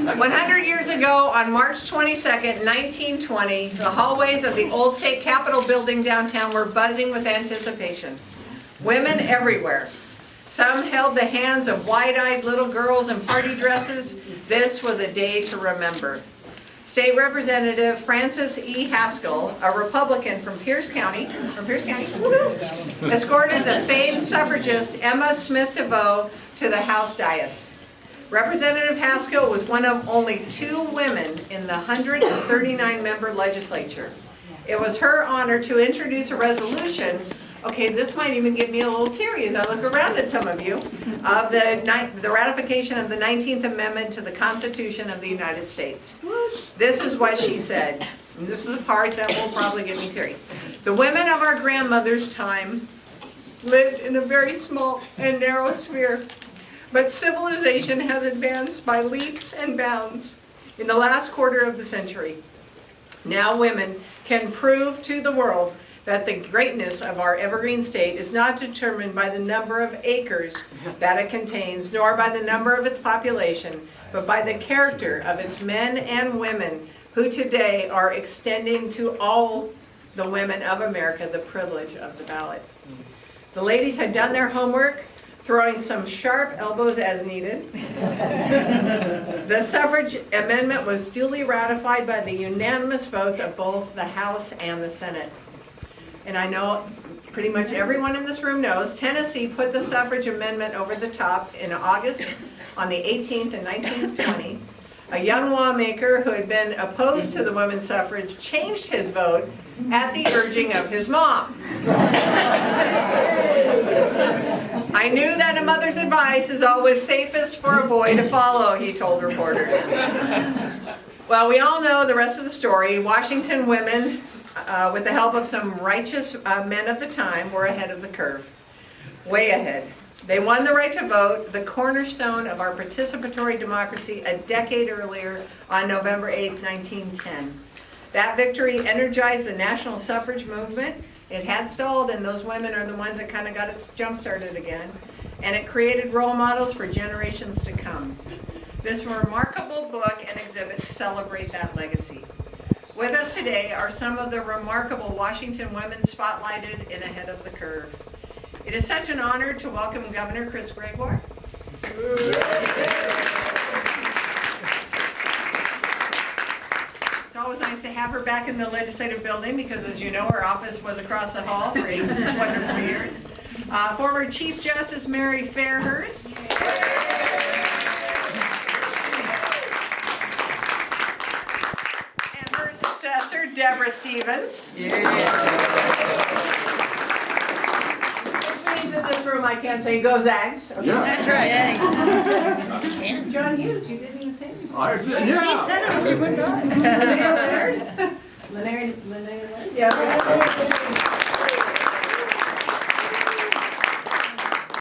100 years ago, on March 22nd, 1920, the hallways of the old state capitol building downtown were buzzing with anticipation. Women everywhere. Some held the hands of wide-eyed little girls in party dresses. This was a day to remember. State Representative Frances E. Haskell, a Republican from Pierce County, escorted the famed suffragist Emma Smith DeVoe to the House dais. Representative Haskell was one of only 2 women in the 139-member legislature. It was her honor to introduce a resolution, okay, this might even get me a little teary as I look around at some of you, of the ratification of the 19th Amendment to the Constitution of the United States. This is what she said, and this is a part that will probably get me teary. The women of our grandmother's time lived in a very small and narrow sphere, but civilization has advanced by leaps and bounds in the last quarter of the century. Now women can prove to the world that the greatness of our evergreen state is not determined by the number of acres that it contains, nor by the number of its population, but by the character of its men and women who today are extending to all the women of America the privilege of the ballot. The ladies had done their homework, throwing some sharp elbows as needed. The suffrage amendment was duly ratified by the unanimous votes of both the House and the Senate. And I know pretty much everyone in this room knows, Tennessee put the suffrage amendment over the top in August on the 18th in 1920. A young lawmaker who had been opposed to the women's suffrage changed his vote at the urging of his mom. I knew that a mother's advice is always safest for a boy to follow, he told reporters. Well, we all know the rest of the story. Washington women, with the help of some righteous men of the time, were ahead of the curve. Way ahead. They won the right to vote, the cornerstone of our participatory democracy, a decade earlier on November 8, 1910. That victory energized the national suffrage movement. It had stalled, and those women are the ones that kind of got it jump-started again. And it created role models for generations to come. This remarkable book and exhibit celebrate that legacy. With us today are some of the remarkable Washington women spotlighted in Ahead of the Curve. It is such an honor to welcome Governor Chris Gregoire. It's always nice to have her back in the legislative building because, as you know, her office was across the hall for 8 wonderful years. Former Chief Justice Mary Fairhurst. And her successor, Deborah Stevens. In this room, I can't say go Zags. Okay. Yeah. That's right. Yeah. John Hughes, you didn't even say anything. Yeah. He said it was a good guy. Leonard? Yeah.